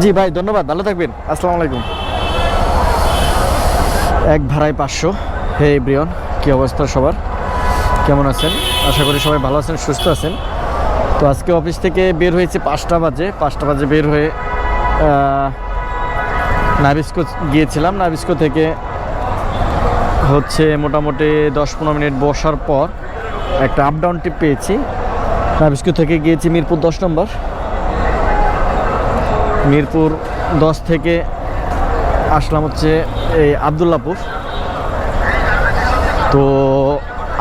জি ভাই, ধন্যবাদ, ভালো থাকবেন। আসসালামু আলাইকুম। এক ভাড়ায় 500। হে ব্রিয়ন, কী অবস্থা সবার, কেমন আছেন? আশা করি সবাই ভালো আছেন, সুস্থ আছেন। তো আজকে অফিস থেকে বের হয়েছে 5টা বাজে বের হয়ে নাবিস্কো গিয়েছিলাম। নাবিস্কো থেকে হচ্ছে মোটামুটি 10-15 মিনিট বসার পর একটা আপ ডাউন ট্রিপ পেয়েছি। নাবিস্কো থেকে গিয়েছি মিরপুর 10 নম্বর। মিরপুর 10 থেকে আসলাম হচ্ছে এই আবদুল্লাপুর। তো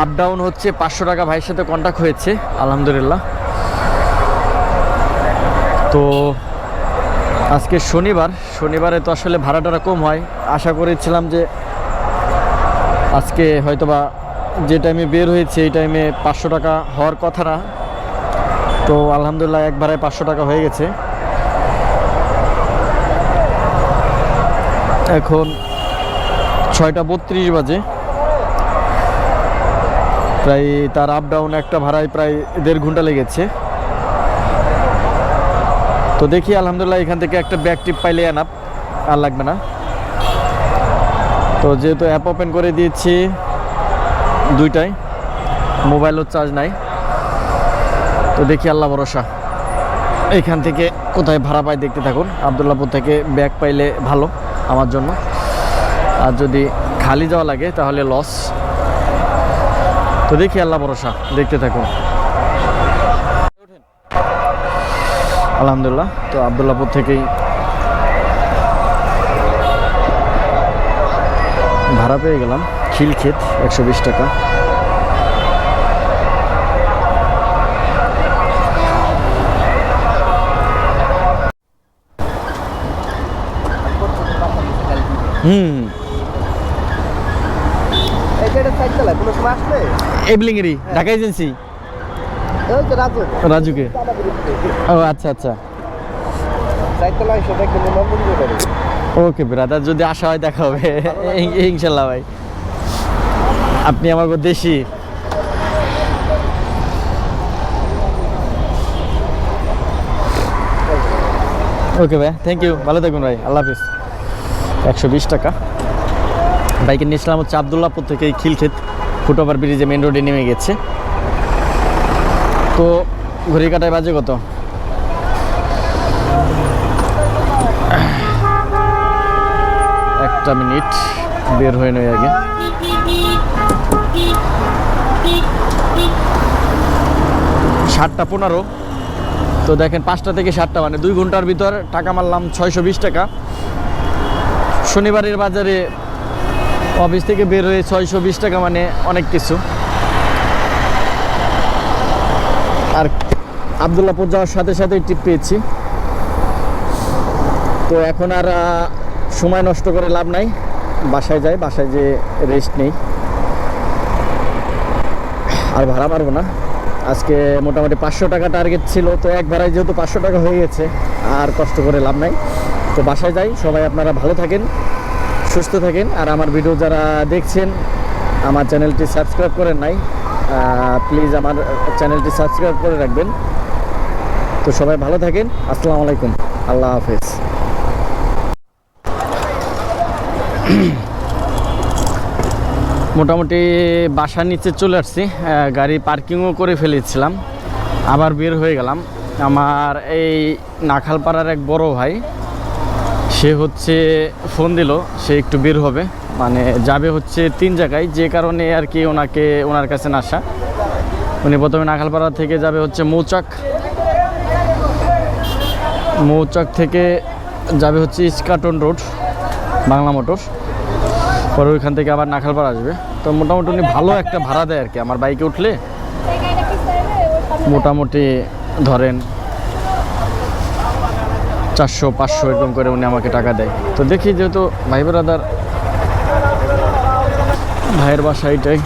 আপ ডাউন হচ্ছে 500 টাকা। ভাইয়ের সাথে কন্ট্যাক্ট হয়েছে, আলহামদুলিল্লাহ। তো আজকে শনিবারে তো আসলে ভাড়াটা কম হয়। আশা করেছিলাম যে আজকে হয়তোবা যে টাইমে বের হয়েছে এই টাইমে 500 টাকা হওয়ার কথা না। তো আলহামদুলিল্লাহ এক ভাড়ায় 500 টাকা হয়ে গেছে। এখন 6টা 32 বাজে। প্রায় তার আপ ডাউন একটা ভাড়ায় প্রায় 1.5 ঘন্টা লেগেছে। তো দেখি আলহামদুলিল্লাহ এখান থেকে একটা ব্যাক ট্রিপ পাইলে এনাফ, আর লাগবে না। তো যেহেতু অ্যাপ ওপেন করে দিয়েছি 2টায়, মোবাইলও চার্জ নাই। তো দেখি আল্লাহ ভরসা এখান থেকে কোথায় ভাড়া পাই দেখতে থাকুন। আবদুল্লাপুর থেকে ব্যাক পাইলে ভালো আমার জন্য, আর যদি খালি যাওয়া লাগে তাহলে লস। তো দেখি আল্লাহ ভরসা, দেখতে থাকুন। আলহামদুলিল্লাহ, তো আবদুল্লাপুর থেকেই ভাড়া পেয়ে গেলাম খিলক্ষেত 120 টাকা। এবলিংয়েরই ঢাকা এজেন্সি। রাজুকে। ও আচ্ছা আচ্ছা, ওকে ব্রাদার, যদি আসা হয় দেখা হবে ইনশাল্লাহ। ভাই আপনি আমার দেশি। ওকে ভাই, থ্যাংক ইউ, ভালো থাকুন ভাই, আল্লাহ হাফিজ। 120 টাকা। বাইকে নিয়েছিলাম হচ্ছে আবদুল্লাপুর থেকে এই খিলক্ষেত ফুটওভার ব্রিজে মেন রোডে নেমে গেছে। তো ঘড়ি কাটায় বাজে কত, 1 মিনিট বের হয়ে নয় আগে। সাতটা 15। তো দেখেন 5টা থেকে 7টা মানে 2 ঘন্টার ভিতর টাকা মারলাম 620 টাকা। শনিবারের বাজারে অফিস থেকে বের হয়ে 620 টাকা মানে অনেক কিছু। আর আবদুল্লাপুর যাওয়ার সাথে সাথে টিপ পেয়েছি। তো এখন আর সময় নষ্ট করে লাভ নাই, বাসায় যাই, বাসায় যে রেস্ট নেই। আর ভাড়া পারবো না। আজকে মোটামুটি 500 টাকা টার্গেট ছিল, তো এক ভাড়ায় যেহেতু 500 টাকা হয়ে গেছে, আর কষ্ট করে লাভ নাই। তো বাসায় যাই। সবাই আপনারা ভালো থাকেন, সুস্থ থাকেন। আর আমার ভিডিও যারা দেখছেন, আমার চ্যানেলটি সাবস্ক্রাইব করেন নাই, প্লিজ আমার চ্যানেলটি সাবস্ক্রাইব করে রাখবেন। তো সবাই ভালো থাকেন, আসসালামু আলাইকুম, আল্লাহ হাফেজ। মোটামুটি বাসার নিচে চলে আসছি, গাড়ি পার্কিংও করে ফেলেছিলাম, আবার বের হয়ে গেলাম। আমার এই নাখালপাড়ার এক বড় ভাই, সে হচ্ছে ফোন দিল, সে একটু বের হবে, মানে যাবে হচ্ছে 3 জায়গায়, যে কারণে আর কি ওনার কাছে না আসা। উনি প্রথমে নাখালপাড়া থেকে যাবে হচ্ছে মৌচাক থেকে যাবে হচ্ছে ইস্কাটন রোড বাংলা মোটর, পরে ওইখান থেকে আবার নাখালপাড়া আসবে। তো মোটামুটি উনি ভালো একটা ভাড়া দেয় আর কি। আমার বাইকে উঠলে মোটামুটি ধরেন 400-500 এরকম করে উনি আমাকে টাকা দেয়। তো দেখি, যেহেতু ভাই ব্রাদার, ভাইয়ের বাসা এইটাই।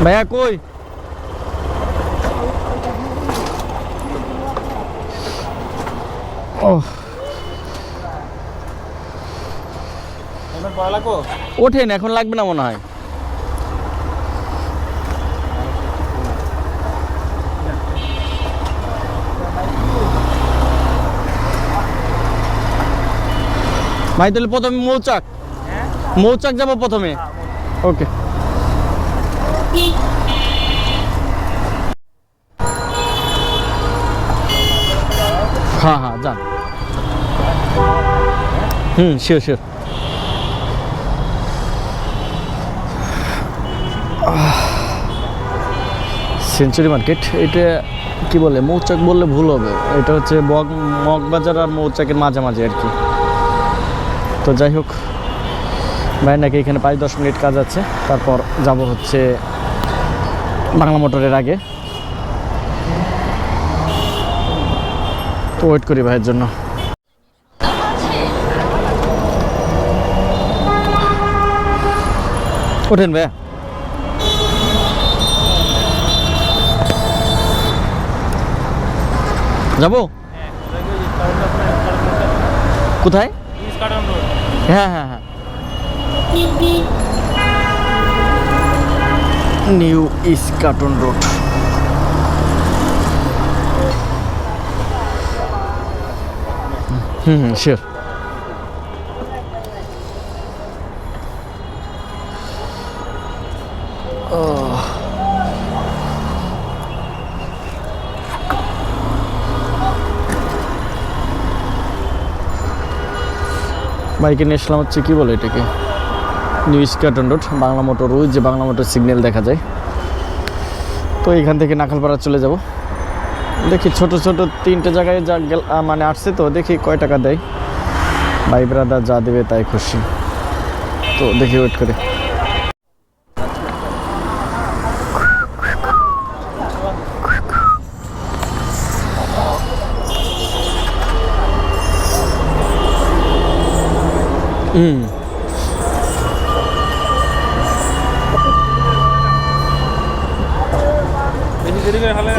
ভাইয়া কই? ও ওঠেন, এখন লাগবে না মনে হয়। ভাই তাহলে প্রথমে মৌচাক, মৌচাক যাবো প্রথমে। ওকে। হ্যাঁ হ্যাঁ যান। Sure sure. সেঞ্চুরি মার্কেট, এটা কি বলে, মৌচাক বললে ভুল হবে, এটা হচ্ছে মগবাজার আর মৌচাকের মাঝামাঝি আর কি। তো যাই হোক, ভাই নাকি এখানে 5-10 মিনিট কাজ আছে, তারপর যাব হচ্ছে বাংলা মোটরের আগে। তো ওয়েট করি ভাইয়ের জন্য। ওঠেন ভাইয়া। যাবো কোথায়? হ্যাঁ হ্যাঁ হ্যাঁ, নিউ ইস্কাটন রোড। শিওর। বাইকে নিয়ে আসলাম হচ্ছে, কি বলে এটাকে, new Eskaton road, Bangla motor. ওই যে বাংলা মোটর সিগন্যাল দেখা যায়। তো এখান থেকে নাখালপাড়া চলে যাব। দেখি ছোট ছোট 3টে জায়গায় যা মানে আসছে, তো দেখি কয় টাকা দেয়। ভাই ব্রাদার যা দেবে তাই খুশি। তো দেখি, ওয়েট করে।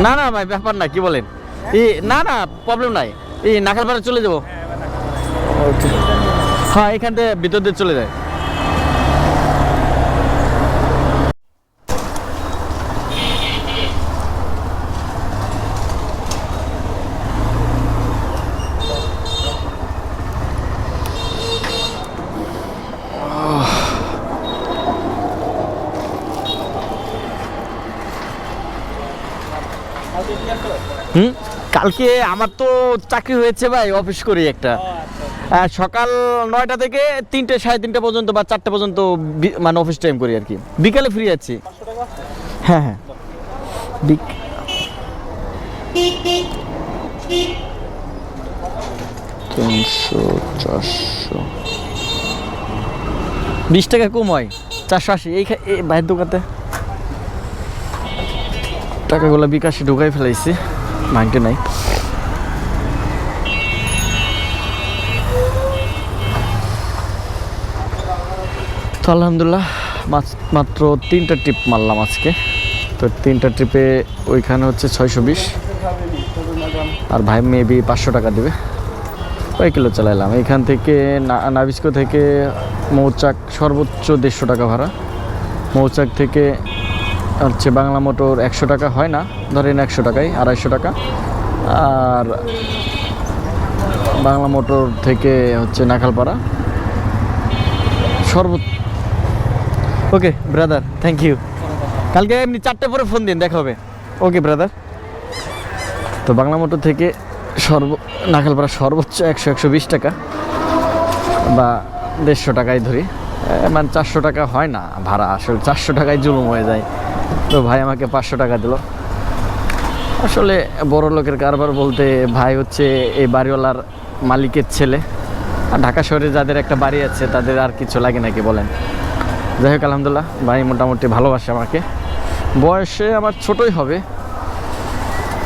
না না ভাই, ব্যাপার না, কি বলেন, না না প্রবলেম নাই। এই নাখালপাড়া চলে যাবো। হ্যাঁ, এখান থেকে ভিতর দিয়ে চলে যায়। কালকে আমার তো চাকরি হয়েছে ভাই, অফিস করি একটা। সকাল 9টা থেকে 3টে 3:30 পর্যন্ত বা 4টে পর্যন্ত মানে অফিস টাইম করি আর কি। বিকালে ফ্রি আছি। হ্যাঁ হ্যাঁ, 300 400 20 টাকা কম হয়, 480। এই ভাইয়ের দোকানে টাকাগুলো বিকাশে ঢুকাই ফেলাইছি, ভাঙতে নাই। তো আলহামদুলিল্লাহ মাত্র 3টা ট্রিপ মারলাম আজকে। তো 3টা ট্রিপে ওইখানে হচ্ছে 620, আর ভাই মেবি 500 টাকা দেবে। কয় কিলো চালাইলাম এখান থেকে নাবিস্কো থেকে মৌচাক, সর্বোচ্চ 150 টাকা ভাড়া। মৌচাক থেকে হচ্ছে বাংলা মোটর 100 টাকা হয় না, ধরেন 100 টাকায় 250 টাকা। আর বাংলা মোটর থেকে হচ্ছে নাখালপাড়া সর্বোচ্চ। Okay brother, thank you. কালকে এমনি 4টে পরে ফোন দিন, দেখা হবে। Okay brother. তো বাংলা মোটর থেকে নাখালপাড়া সর্বোচ্চ 100-120 টাকা বা 150 টাকায় ধরি, মানে 400 টাকা হয় না ভাড়া। আসলে 400 টাকায় জুলুম হয়ে যায়। তো ভাই আমাকে 500 টাকা দিল। আসলে বড় লোকের কারবার বলতে, ভাই হচ্ছে এই বাড়িওয়ালার মালিকের ছেলে। আর ঢাকা শহরে যাদের একটা বাড়ি আছে তাদের আর কিছু লাগে নাকি বলেন। যাই হোক আলহামদুলিল্লাহ, ভাই মোটামুটি ভালোবাসে আমাকে। বয়সে আমার ছোটই হবে,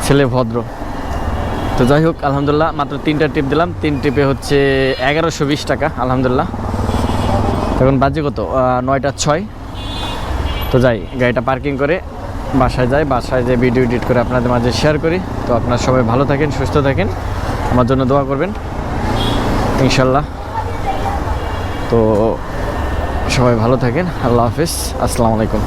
ছেলে ভদ্র। তো যাই হোক আলহামদুলিল্লাহ, মাত্র 3টা ট্রিপ দিলাম। 3 ট্রিপে হচ্ছে 1120 টাকা আলহামদুলিল্লাহ। এখন বাজে কত, 9টা 6। তো যাই, গাড়িটা পার্কিং করে বাসায় যাই। বাসায় যে ভিডিও এডিট করে আপনাদের মাঝে শেয়ার করি। তো আপনারা সবাই ভালো থাকেন, সুস্থ থাকেন, আমার জন্য দোয়া করবেন ইনশাল্লাহ। তো সবাই ভালো থাকেন, আল্লাহ হাফিজ, আসসালামু আলাইকুম।